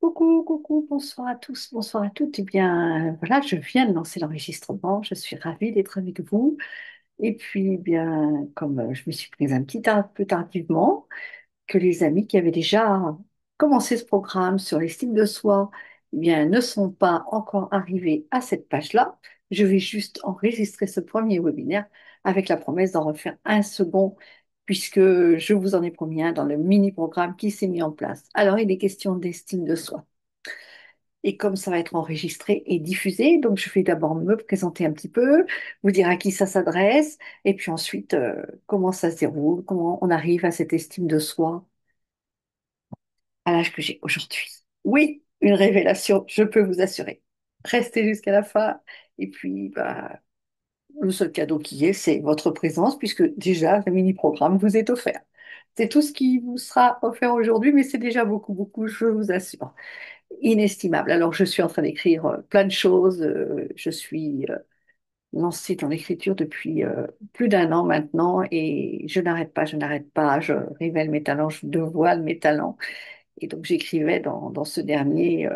Coucou, coucou, bonsoir à tous, bonsoir à toutes. Eh bien, voilà, je viens de lancer l'enregistrement. Je suis ravie d'être avec vous. Et puis, eh bien, comme je me suis prise un peu tardivement, que les amis qui avaient déjà commencé ce programme sur l'estime de soi, eh bien, ne sont pas encore arrivés à cette page-là. Je vais juste enregistrer ce premier webinaire avec la promesse d'en refaire un second, puisque je vous en ai promis un dans le mini-programme qui s'est mis en place. Alors, il est question d'estime de soi. Et comme ça va être enregistré et diffusé, donc je vais d'abord me présenter un petit peu, vous dire à qui ça s'adresse, et puis ensuite comment ça se déroule, comment on arrive à cette estime de soi à l'âge que j'ai aujourd'hui. Oui, une révélation, je peux vous assurer. Restez jusqu'à la fin, et puis bah, le seul cadeau qui est, c'est votre présence, puisque déjà le mini-programme vous est offert. C'est tout ce qui vous sera offert aujourd'hui, mais c'est déjà beaucoup, beaucoup, je vous assure. Inestimable. Alors, je suis en train d'écrire plein de choses. Je suis lancée dans l'écriture depuis plus d'un an maintenant et je n'arrête pas, je n'arrête pas. Je révèle mes talents, je dévoile mes talents. Et donc, j'écrivais dans ce dernier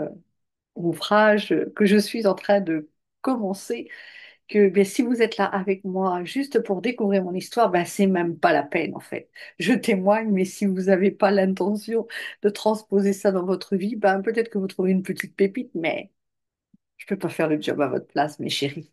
ouvrage que je suis en train de commencer que ben, si vous êtes là avec moi juste pour découvrir mon histoire, ben, c'est même pas la peine en fait. Je témoigne, mais si vous n'avez pas l'intention de transposer ça dans votre vie, ben, peut-être que vous trouvez une petite pépite, mais je peux pas faire le job à votre place, mes chéris.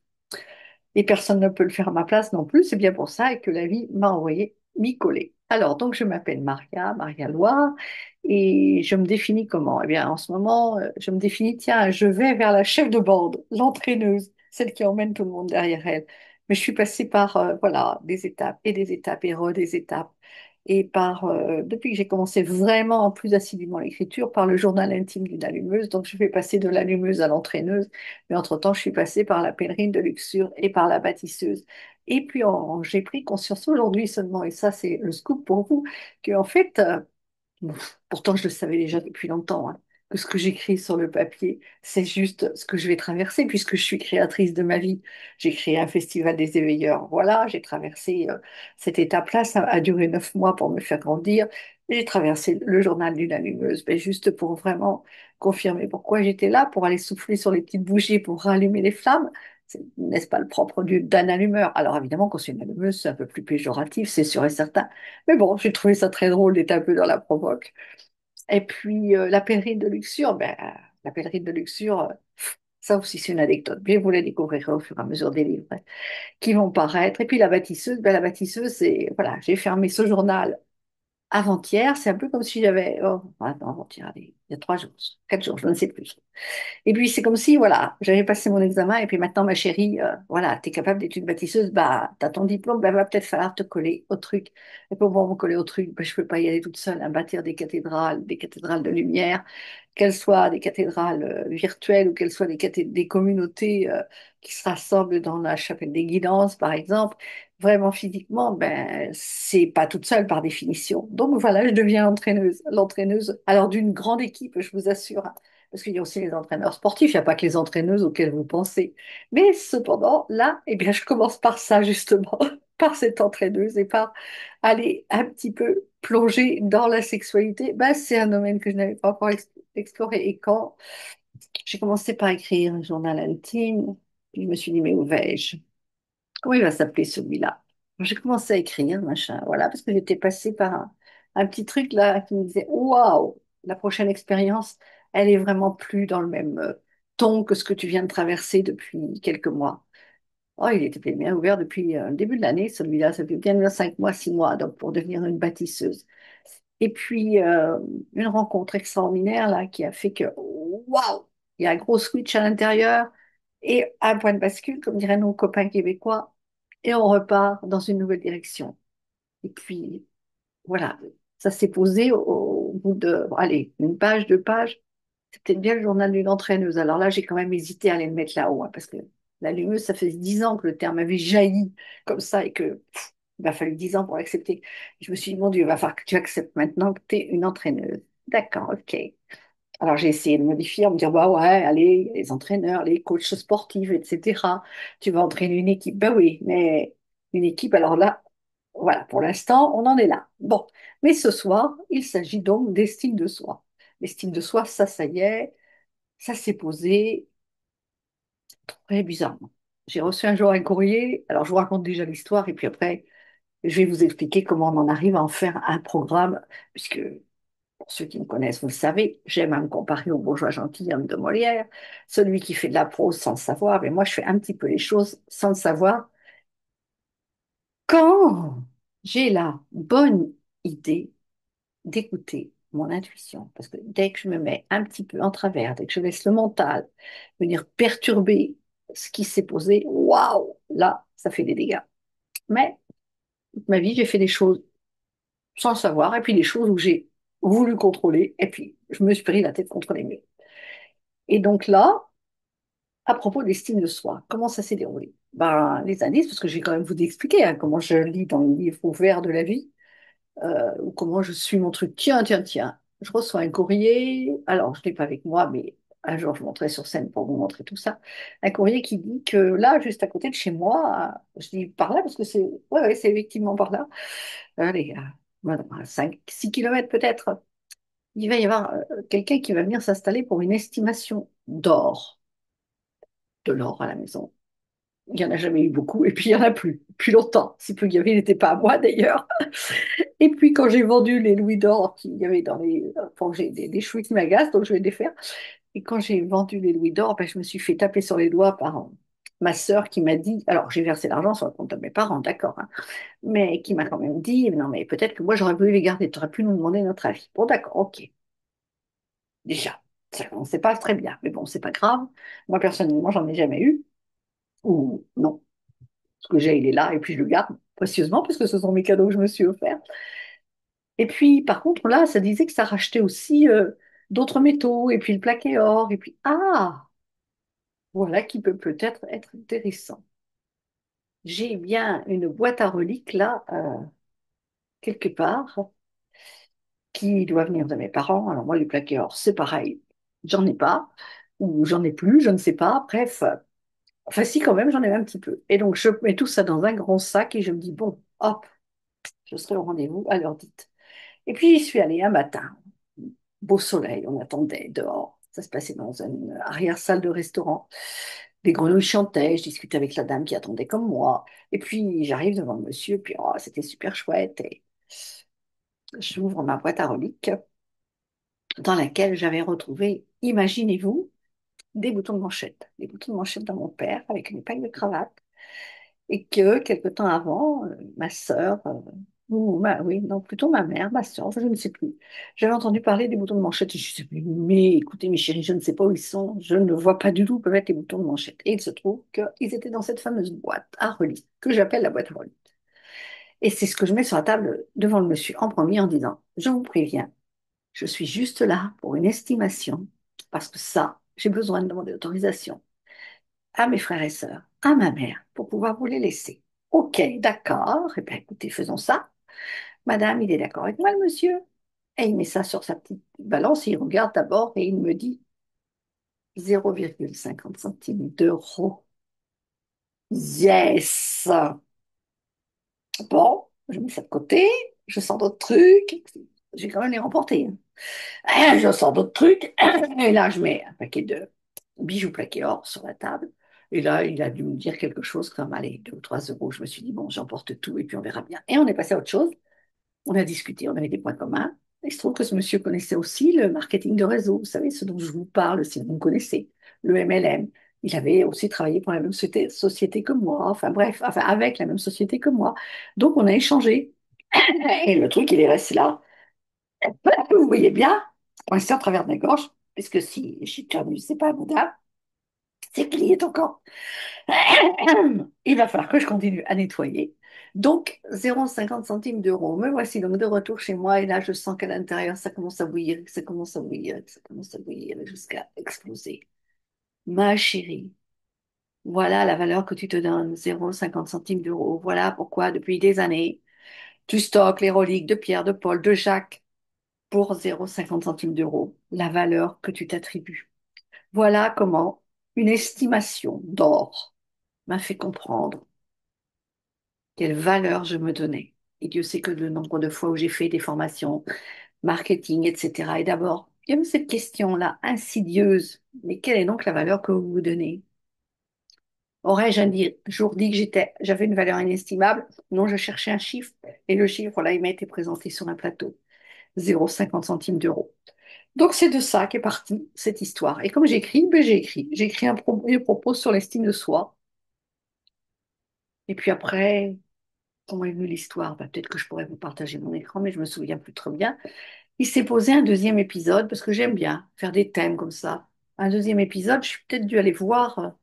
Et personne ne peut le faire à ma place non plus. C'est bien pour ça que la vie m'a envoyé m'y coller. Alors, donc, je m'appelle Maria, Maria Loire, et je me définis comment? Eh bien, en ce moment, je me définis, tiens, je vais vers la chef de bande, l'entraîneuse, celle qui emmène tout le monde derrière elle. Mais je suis passée par, voilà, des étapes et des étapes et des étapes. Et par, depuis que j'ai commencé vraiment plus assidûment l'écriture, par le journal intime d'une allumeuse. Donc, je vais passer de l'allumeuse à l'entraîneuse. Mais entre-temps, je suis passée par la pèlerine de Luxure et par la bâtisseuse. Et puis, j'ai pris conscience aujourd'hui seulement, et ça, c'est le scoop pour vous, qu'en fait, bon, pourtant, je le savais déjà depuis longtemps, hein, que ce que j'écris sur le papier, c'est juste ce que je vais traverser, puisque je suis créatrice de ma vie. J'ai créé un festival des éveilleurs. Voilà, j'ai traversé cette étape-là. Ça a duré 9 mois pour me faire grandir. J'ai traversé le journal d'une allumeuse, mais juste pour vraiment confirmer pourquoi j'étais là, pour aller souffler sur les petites bougies, pour rallumer les flammes. N'est-ce pas le propre d'un allumeur? Alors évidemment, quand c'est une allumeuse, c'est un peu plus péjoratif, c'est sûr et certain. Mais bon, j'ai trouvé ça très drôle d'être un peu dans la provoque. Et puis, la pèlerine de Luxure, ben, la pèlerine de Luxure, ça aussi c'est une anecdote. Mais vous la découvrirez au fur et à mesure des livres qui vont paraître. Et puis la bâtisseuse, ben, la bâtisseuse, c'est, voilà, j'ai fermé ce journal avant-hier. C'est un peu comme si j'avais, oh, attends, avant-hier, allez, il y a 3 jours, 4 jours, je ne sais plus. Et puis c'est comme si, voilà, j'avais passé mon examen et puis maintenant, ma chérie, voilà, tu es capable d'être une bâtisseuse, bah, tu as ton diplôme, bah, va peut-être falloir te coller au truc. Et pour pouvoir me coller au truc, bah, je ne peux pas y aller toute seule à bâtir des cathédrales de lumière, qu'elles soient des cathédrales virtuelles ou qu'elles soient des communautés qui se rassemblent dans la chapelle des guidances, par exemple. Vraiment physiquement, ben, c'est pas toute seule par définition. Donc voilà, je deviens l'entraîneuse, alors d'une grande équipe, je vous assure, hein. Parce qu'il y a aussi les entraîneurs sportifs, il n'y a pas que les entraîneuses auxquelles vous pensez. Mais cependant, là, eh bien, je commence par ça, justement, par cette entraîneuse et par aller un petit peu plonger dans la sexualité. Ben, c'est un domaine que je n'avais pas encore exploré. Et quand j'ai commencé par écrire un journal intime, je me suis dit, mais où vais-je? Comment il va s'appeler celui-là? J'ai commencé à écrire, machin, voilà, parce que j'étais passée par un petit truc là qui me disait, waouh, la prochaine expérience, elle est vraiment plus dans le même ton que ce que tu viens de traverser depuis quelques mois. Oh, il était bien ouvert depuis le début de l'année, celui-là, ça fait bien 5 mois, 6 mois, donc pour devenir une bâtisseuse. Et puis, une rencontre extraordinaire là qui a fait que, waouh, il y a un gros switch à l'intérieur et un point de bascule, comme diraient nos copains québécois, et on repart dans une nouvelle direction. Et puis, voilà, ça s'est posé au bout de, bon, allez, une page, 2 pages. C'est peut-être bien le journal d'une entraîneuse. Alors là, j'ai quand même hésité à aller le mettre là-haut, hein, parce que l'allumeuse, ça fait 10 ans que le terme avait jailli comme ça et que il m'a fallu 10 ans pour l'accepter. Je me suis dit, mon Dieu, il va falloir que tu acceptes maintenant que tu es une entraîneuse. D'accord, ok. Alors j'ai essayé de modifier, en me dire, bah ouais, allez, les entraîneurs, les coachs sportifs, etc. Tu vas entraîner une équipe. Ben oui, mais une équipe, alors là, voilà, pour l'instant, on en est là. Bon, mais ce soir, il s'agit donc d'estime de soi. L'estime de soi, ça y est, ça s'est posé très bizarrement. J'ai reçu un jour un courrier, alors je vous raconte déjà l'histoire et puis après, je vais vous expliquer comment on en arrive à en faire un programme, puisque pour ceux qui me connaissent, vous le savez, j'aime à me comparer au bourgeois gentilhomme de Molière, celui qui fait de la prose sans le savoir, mais moi je fais un petit peu les choses sans le savoir. Quand j'ai la bonne idée d'écouter mon intuition, parce que dès que je me mets un petit peu en travers, dès que je laisse le mental venir perturber ce qui s'est posé, waouh, là, ça fait des dégâts. Mais toute ma vie, j'ai fait des choses sans le savoir, et puis des choses où j'ai voulu contrôler, et puis je me suis pris la tête contre les murs. Et donc là, à propos de l'estime de soi, comment ça s'est déroulé? Ben, les indices, parce que je vais quand même vous expliquer hein, comment je lis dans le livre ouvert de la vie, ou comment je suis mon truc. Tiens, tiens, tiens, je reçois un courrier, alors je ne l'ai pas avec moi, mais un jour je monterai sur scène pour vous montrer tout ça, un courrier qui dit que là, juste à côté de chez moi, je dis par là parce que c'est ouais, ouais, c'est effectivement par là, allez, à 5, 6 kilomètres peut-être, il va y avoir quelqu'un qui va venir s'installer pour une estimation d'or, de l'or à la maison. Il n'y en a jamais eu beaucoup, et puis il n'y en a plus, depuis longtemps. Si peu il y avait, il n'était pas à moi d'ailleurs. Et puis quand j'ai vendu les louis d'or qu'il y avait dans les... Enfin, j'ai des chouilles qui m'agacent, donc je vais les faire. Et quand j'ai vendu les louis d'or, ben, je me suis fait taper sur les doigts par ma sœur qui m'a dit, alors j'ai versé l'argent sur le compte de mes parents, d'accord, hein, mais qui m'a quand même dit, non mais peut-être que moi j'aurais voulu les garder, tu aurais pu nous demander notre avis. Bon d'accord, ok, déjà, ça commençait pas très bien, mais bon, c'est pas grave. Moi personnellement, j'en ai jamais eu, ou non, ce que j'ai, il est là, et puis je le garde précieusement, parce que ce sont mes cadeaux que je me suis offerts. Et puis, par contre, là, ça disait que ça rachetait aussi d'autres métaux, et puis le plaqué or, et puis, ah, voilà qui peut peut-être être intéressant. J'ai bien une boîte à reliques, là, quelque part, qui doit venir de mes parents. Alors moi, les plaqués or, c'est pareil, j'en ai pas, ou j'en ai plus, je ne sais pas, bref. Enfin, si, quand même, j'en ai un petit peu. Et donc, je mets tout ça dans un grand sac, et je me dis, bon, hop, je serai au rendez-vous à l'heure dite. Et puis, j'y suis allée un matin. Beau soleil, on attendait dehors. Ça se passait dans une arrière-salle de restaurant. Les grenouilles chantaient, je discutais avec la dame qui attendait comme moi. Et puis j'arrive devant le monsieur, puis oh, c'était super chouette. Et j'ouvre ma boîte à reliques dans laquelle j'avais retrouvé, imaginez-vous, des boutons de manchette. Des boutons de manchette dans mon père avec une épingle de cravate. Et que quelque temps avant, ma sœur, oui, non, plutôt ma mère, ma sœur, je ne sais plus, j'avais entendu parler des boutons de manchette et je disais, mais écoutez, mes chéris, je ne sais pas où ils sont, je ne vois pas du tout où peuvent être les boutons de manchette. Et il se trouve qu'ils étaient dans cette fameuse boîte à reliques, que j'appelle la boîte à reliques. Et c'est ce que je mets sur la table devant le monsieur en premier en disant, je vous préviens, je suis juste là pour une estimation, parce que ça, j'ai besoin de demander autorisation à mes frères et sœurs, à ma mère, pour pouvoir vous les laisser. Ok, d'accord. Eh bien, écoutez, faisons ça. Madame, il est d'accord avec moi, le monsieur. Et il met ça sur sa petite balance, il regarde d'abord et il me dit 0,50 centimes d'euros. Yes! Bon, je mets ça de côté, je sors d'autres trucs. J'ai quand même les remporter. Je sors d'autres trucs. Et là, je mets un paquet de bijoux plaqués or sur la table. Et là, il a dû me dire quelque chose comme, allez, 2 ou 3 euros. Je me suis dit, bon, j'emporte tout et puis on verra bien. Et on est passé à autre chose. On a discuté, on avait des points communs. Il se trouve que ce monsieur connaissait aussi le marketing de réseau. Vous savez, ce dont je vous parle, si vous me connaissez, le MLM. Il avait aussi travaillé pour la même société que moi. Enfin bref, enfin avec la même société que moi. Donc on a échangé. Et le truc, il est resté là. Vous voyez bien, coincé en travers de la gorge, puisque si j'éternue, c'est pas madame, c'est qu'il y est encore. Il va falloir que je continue à nettoyer. Donc, 0,50 centimes d'euros. Me voici donc de retour chez moi et là, je sens qu'à l'intérieur, ça commence à bouillir, ça commence à bouillir, ça commence à bouillir jusqu'à exploser. Ma chérie, voilà la valeur que tu te donnes, 0,50 centimes d'euros. Voilà pourquoi, depuis des années, tu stockes les reliques de Pierre, de Paul, de Jacques pour 0,50 centimes d'euros, la valeur que tu t'attribues. Voilà comment une estimation d'or m'a fait comprendre quelle valeur je me donnais. Et Dieu sait que le nombre de fois où j'ai fait des formations, marketing, etc. Et d'abord, Il y a cette question-là, insidieuse. Mais quelle est donc la valeur que vous vous donnez? Aurais-je un jour dit que j'avais une valeur inestimable? Non, je cherchais un chiffre. Et le chiffre, là, il m'a été présenté sur un plateau. 0,50 centimes d'euros. Donc c'est de ça qu'est partie cette histoire. Et comme j'écris, ben, j'ai écrit. J'ai écrit un premier propos sur l'estime de soi. Et puis après, comment est venue l'histoire? Ben, peut-être que je pourrais vous partager mon écran, mais je me souviens plus très bien. Il s'est posé un deuxième épisode, parce que j'aime bien faire des thèmes comme ça. Un deuxième épisode, je suis peut-être dû aller voir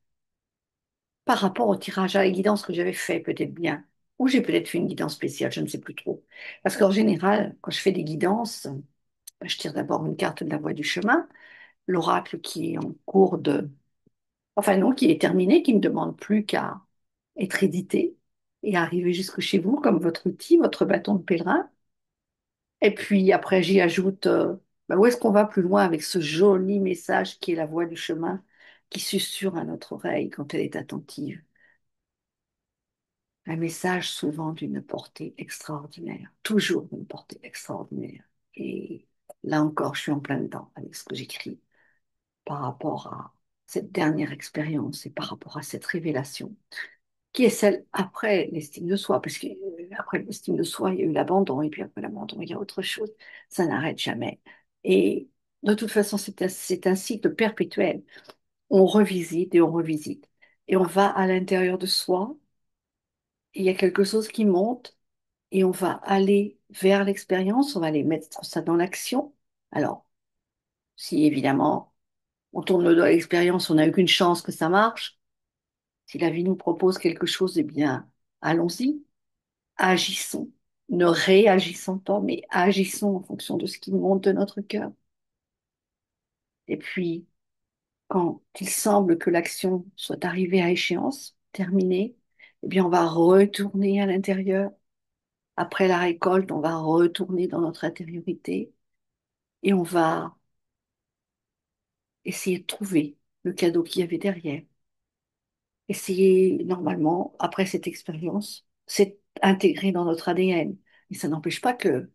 par rapport au tirage à la guidance que j'avais fait, peut-être bien. Ou j'ai peut-être fait une guidance spéciale, je ne sais plus trop. Parce qu'en général, quand je fais des guidances, ben, je tire d'abord une carte de la voie du chemin, l'oracle qui est en cours de... Enfin non, qui est terminé, qui ne demande plus qu'à être édité et arriver jusque chez vous comme votre outil, votre bâton de pèlerin. Et puis après, j'y ajoute ben, où est-ce qu'on va plus loin avec ce joli message qui est la voix du chemin qui susurre à notre oreille quand elle est attentive. Un message souvent d'une portée extraordinaire, toujours d'une portée extraordinaire. Et là encore, je suis en plein dedans avec ce que j'écris par rapport à cette dernière expérience et par rapport à cette révélation, qui est celle après l'estime de soi, parce qu'après l'estime de soi, il y a eu l'abandon, et puis après l'abandon, il y a autre chose. Ça n'arrête jamais. Et de toute façon, c'est un cycle perpétuel. On revisite et on revisite. Et on va à l'intérieur de soi, et il y a quelque chose qui monte, et on va aller vers l'expérience, on va aller mettre ça dans l'action. Alors, si évidemment on tourne le dos à l'expérience, on n'a aucune chance que ça marche. Si la vie nous propose quelque chose, eh bien, allons-y, agissons. Ne réagissons pas, mais agissons en fonction de ce qui monte de notre cœur. Et puis, quand il semble que l'action soit arrivée à échéance, terminée, eh bien, on va retourner à l'intérieur. Après la récolte, on va retourner dans notre intériorité et on va essayer de trouver le cadeau qu'il y avait derrière. Essayer, normalement, après cette expérience, c'est intégré dans notre ADN. Et ça n'empêche pas que,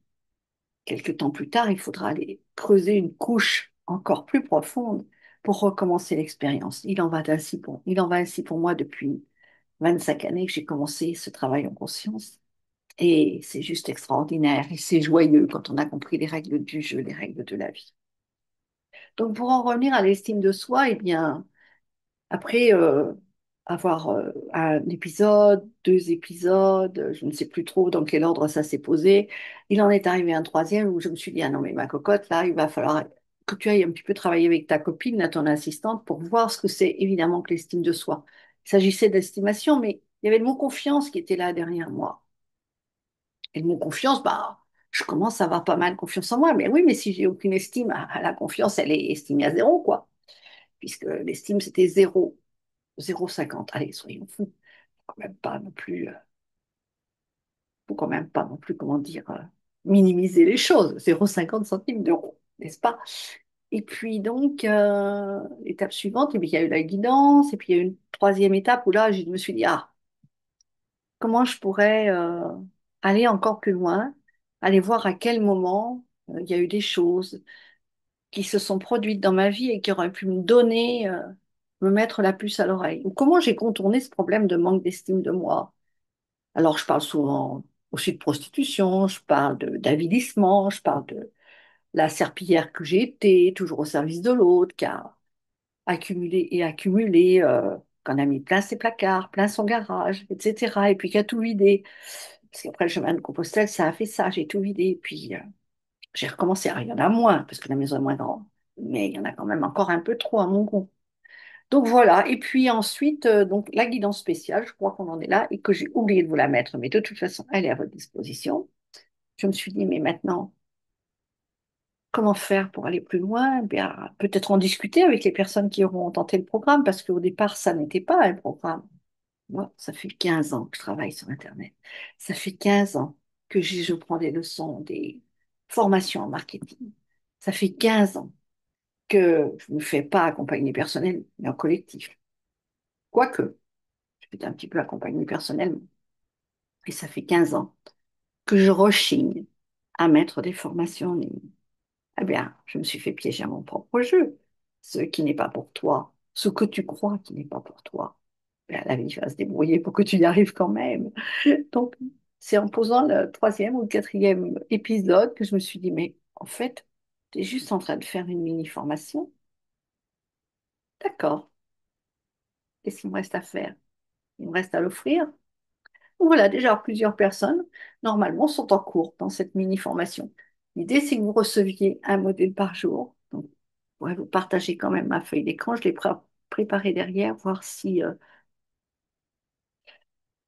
quelques temps plus tard, il faudra aller creuser une couche encore plus profonde pour recommencer l'expérience. Il en va ainsi pour moi depuis 25 années que j'ai commencé ce travail en conscience. Et c'est juste extraordinaire et c'est joyeux quand on a compris les règles du jeu, les règles de la vie. Donc, pour en revenir à l'estime de soi, eh bien, après avoir un épisode, deux épisodes, je ne sais plus trop dans quel ordre ça s'est posé, il en est arrivé un troisième où je me suis dit, ah non, mais ma cocotte, là, il va falloir que tu ailles un petit peu travailler avec ta copine, là, ton assistante, pour voir ce que c'est évidemment que l'estime de soi. Il s'agissait d'estimation, mais il y avait le mot confiance qui était là derrière moi. Et le mot confiance, bah, je commence à avoir pas mal confiance en moi. Mais oui, mais si j'ai aucune estime, ah, la confiance, elle est estimée à zéro, quoi. Puisque l'estime, c'était zéro, 0,50. Allez, soyons fous. Quand même pas non plus, faut quand même pas non plus, comment dire, minimiser les choses. 0,50 centimes d'euros, n'est-ce pas? Et puis donc, l'étape suivante, eh bien, il y a eu la guidance, et puis il y a eu une troisième étape où là, je me suis dit, ah, comment je pourrais aller encore plus loin, aller voir à quel moment il y a eu des choses qui se sont produites dans ma vie et qui auraient pu me donner, me mettre la puce à l'oreille. Ou comment j'ai contourné ce problème de manque d'estime de moi. Alors, je parle souvent aussi de prostitution, je parle d'avilissement, je parle de la serpillière que j'ai été, toujours au service de l'autre, qui a accumulé et accumulé, qu'on a mis plein ses placards, plein son garage, etc. Et puis qui a tout vidé. Parce qu'après le chemin de Compostelle, ça a fait ça, j'ai tout vidé. Et puis j'ai recommencé. Alors, il y en a moins, parce que la maison est moins grande, mais il y en a quand même encore un peu trop à mon goût. Donc voilà, et puis ensuite, donc la guidance spéciale, je crois qu'on en est là, et que j'ai oublié de vous la mettre, mais de toute façon, elle est à votre disposition. Je me suis dit, mais maintenant, comment faire pour aller plus loin? Eh bien, peut-être en discuter avec les personnes qui auront tenté le programme, parce qu'au départ, ça n'était pas un programme. Moi, ça fait 15 ans que je travaille sur Internet. Ça fait 15 ans que je prends des leçons, des formations en marketing. Ça fait 15 ans que je ne me fais pas accompagner personnel, mais en collectif. Quoique, je suis un petit peu accompagnée personnellement. Et ça fait 15 ans que je rechigne à mettre des formations en ligne. Eh bien, je me suis fait piéger à mon propre jeu. Ce qui n'est pas pour toi, ce que tu crois qui n'est pas pour toi, ben, la vie va se débrouiller pour que tu y arrives quand même. Donc, c'est en posant le troisième ou le quatrième épisode que je me suis dit, mais en fait, tu es juste en train de faire une mini-formation. D'accord. Qu'est-ce qu'il me reste à faire? Il me reste à l'offrir. Voilà, déjà plusieurs personnes, normalement, sont en cours dans cette mini-formation. L'idée, c'est que vous receviez un module par jour. Donc, ouais, vous partagez quand même ma feuille d'écran. Je l'ai préparée derrière, voir si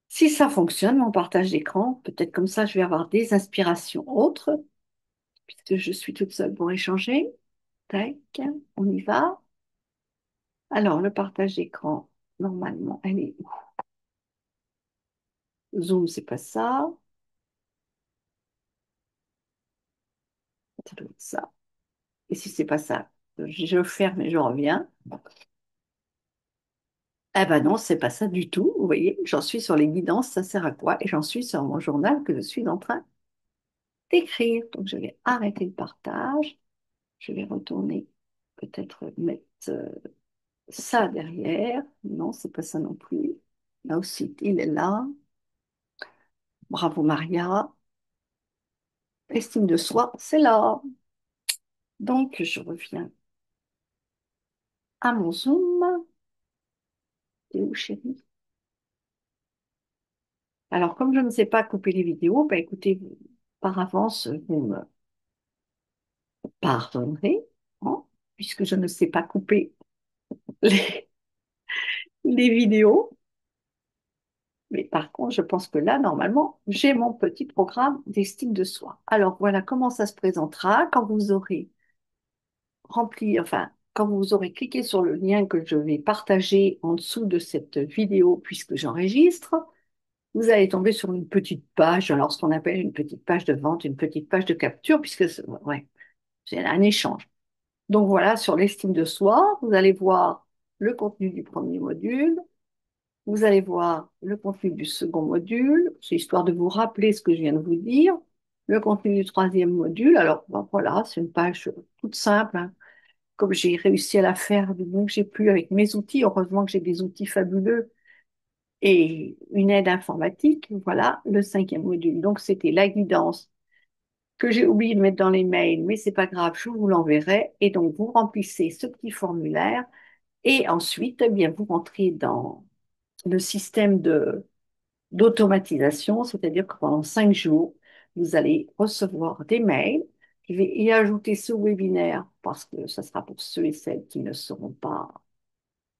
ça fonctionne, mon partage d'écran. Peut-être comme ça, je vais avoir des inspirations autres, puisque je suis toute seule pour échanger. Tac, on y va. Alors, le partage d'écran, normalement, elle est où? Zoom, c'est pas ça. Ça doit être ça. Et si c'est pas ça, je ferme et je reviens. Eh ben non, c'est pas ça du tout. Vous voyez, j'en suis sur les guidances, ça sert à quoi? Et j'en suis sur mon journal que je suis en train d'écrire. Donc, je vais arrêter le partage. Je vais retourner, peut-être mettre ça derrière. Non, c'est pas ça non plus. Là aussi, il est là. Bravo Maria. Estime de soi, c'est là. Donc, je reviens à mon Zoom. T'es où, chérie? Alors, comme je ne sais pas couper les vidéos, bah, écoutez, par avance, vous me pardonnerez, hein, puisque je ne sais pas couper les, les vidéos. Mais par contre, je pense que là, normalement, j'ai mon petit programme d'estime de soi. Alors, voilà comment ça se présentera quand vous aurez rempli, enfin, quand vous aurez cliqué sur le lien que je vais partager en dessous de cette vidéo, puisque j'enregistre. Vous allez tomber sur une petite page, alors ce qu'on appelle une petite page de vente, une petite page de capture, puisque ouais, c'est un échange. Donc voilà, sur l'estime de soi, vous allez voir le contenu du premier module, vous allez voir le contenu du second module, c'est histoire de vous rappeler ce que je viens de vous dire, le contenu du troisième module. Alors ben, voilà, c'est une page toute simple, hein, comme j'ai réussi à la faire du mieux que j'ai pu avec mes outils. Heureusement que j'ai des outils fabuleux et une aide informatique. Voilà le cinquième module. Donc, c'était la guidance que j'ai oublié de mettre dans les mails, mais c'est pas grave, je vous l'enverrai. Et donc, vous remplissez ce petit formulaire et ensuite, eh bien, vous rentrez dans le système d'automatisation, c'est-à-dire que pendant 5 jours, vous allez recevoir des mails. Je vais y ajouter ce webinaire parce que ça sera pour ceux et celles qui ne seront pas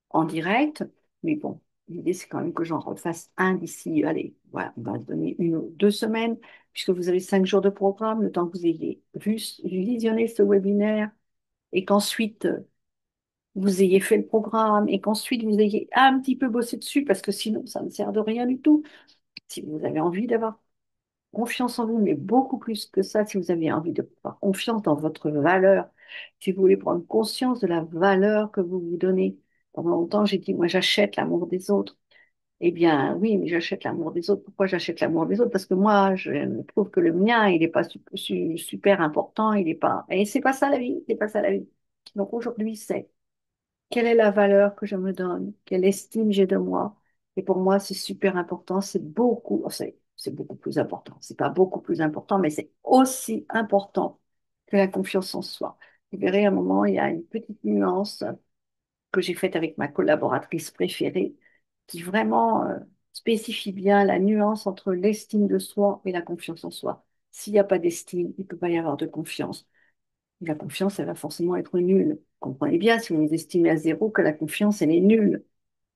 en direct. Mais bon, l'idée, c'est quand même que j'en refasse un d'ici, allez, voilà, on va se donner 1 ou 2 semaines, puisque vous avez 5 jours de programme, le temps que vous ayez visionné ce webinaire et qu'ensuite vous ayez fait le programme et qu'ensuite vous ayez un petit peu bossé dessus, parce que sinon, ça ne sert de rien du tout. Si vous avez envie d'avoir confiance en vous, mais beaucoup plus que ça, si vous avez envie d'avoir confiance dans votre valeur, si vous voulez prendre conscience de la valeur que vous vous donnez. Pendant longtemps, j'ai dit, moi, j'achète l'amour des autres. Eh bien, oui, mais j'achète l'amour des autres. Pourquoi j'achète l'amour des autres? Parce que moi, je trouve que le mien, il n'est pas super important, il n'est pas. Et c'est pas ça la vie, c'est pas ça la vie. Donc aujourd'hui, c'est quelle est la valeur que je me donne? Quelle estime j'ai de moi? Et pour moi, c'est super important. C'est beaucoup plus important. C'est pas beaucoup plus important, mais c'est aussi important que la confiance en soi. Vous verrez, à un moment, il y a une petite nuance que j'ai faite avec ma collaboratrice préférée qui vraiment spécifie bien la nuance entre l'estime de soi et la confiance en soi. S'il n'y a pas d'estime, il ne peut pas y avoir de confiance. La confiance, elle va forcément être nulle. Comprenez bien, si vous vous estimez à zéro, que la confiance, elle est nulle.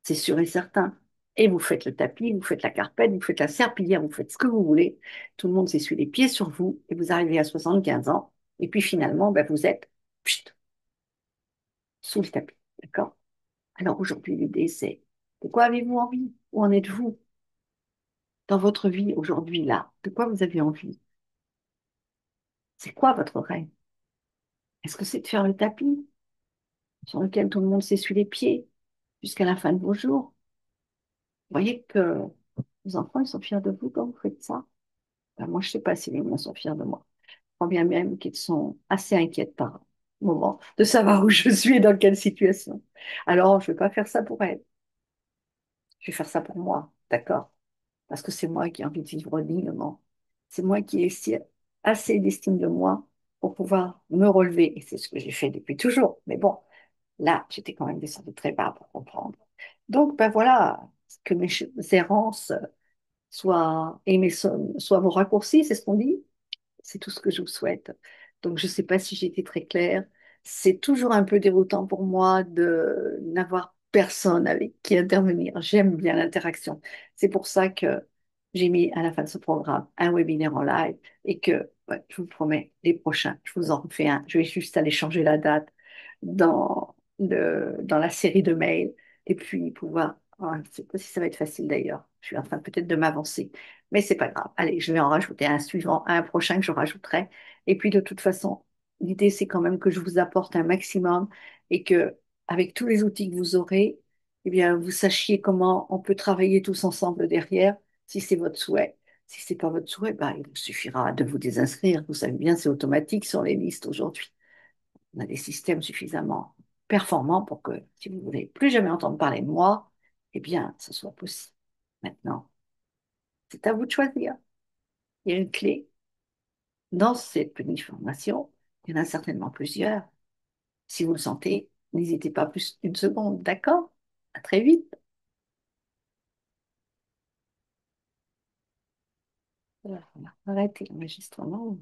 C'est sûr et certain. Et vous faites le tapis, vous faites la carpette, vous faites la serpillière, vous faites ce que vous voulez. Tout le monde s'essuie les pieds sur vous et vous arrivez à 75 ans. Et puis finalement, ben, vous êtes pchit, sous le tapis. D'accord? Alors aujourd'hui, l'idée, c'est de quoi avez-vous envie? Où en êtes-vous dans votre vie aujourd'hui, là? De quoi vous avez envie? C'est quoi votre rêve? Est-ce que c'est de faire le tapis sur lequel tout le monde s'essuie les pieds jusqu'à la fin de vos jours? Vous voyez que vos enfants, ils sont fiers de vous quand vous faites ça? Ben, moi, je ne sais pas si les miens sont fiers de moi. crois bien même qu'ils sont assez inquiètes par moment de savoir où je suis et dans quelle situation. Alors, je ne vais pas faire ça pour elles, je vais faire ça pour moi, d'accord? Parce que c'est moi qui ai envie de vivre dignement. C'est moi qui ai assez d'estime de moi pour pouvoir me relever. Et c'est ce que j'ai fait depuis toujours. Mais bon, là, j'étais quand même descendue très bas pour comprendre. Donc, ben voilà, que mes errances soient vos raccourcis, c'est ce qu'on dit. C'est tout ce que je vous souhaite. Donc, je ne sais pas si j'ai été très claire. C'est toujours un peu déroutant pour moi de n'avoir personne avec qui intervenir. J'aime bien l'interaction. C'est pour ça que j'ai mis à la fin de ce programme un webinaire en live et que, ouais, je vous promets, les prochains, je vous en refais un. Je vais juste aller changer la date dans la série de mails et puis pouvoir. Je ne sais pas si ça va être facile d'ailleurs. Je suis en train peut-être de m'avancer. Mais c'est pas grave. Allez, je vais en rajouter un suivant, un prochain que je rajouterai. Et puis de toute façon, l'idée c'est quand même que je vous apporte un maximum et que avec tous les outils que vous aurez, eh bien vous sachiez comment on peut travailler tous ensemble derrière, si c'est votre souhait. Si c'est pas votre souhait, bah, il vous suffira de vous désinscrire. Vous savez bien, c'est automatique sur les listes aujourd'hui. On a des systèmes suffisamment performants pour que si vous ne voulez plus jamais entendre parler de moi, eh bien, ce soit possible. Maintenant, c'est à vous de choisir. Il y a une clé dans cette petite formation. Il y en a certainement plusieurs. Si vous le sentez, n'hésitez pas plus une seconde, d'accord? À très vite. Voilà, on va arrêter l'enregistrement.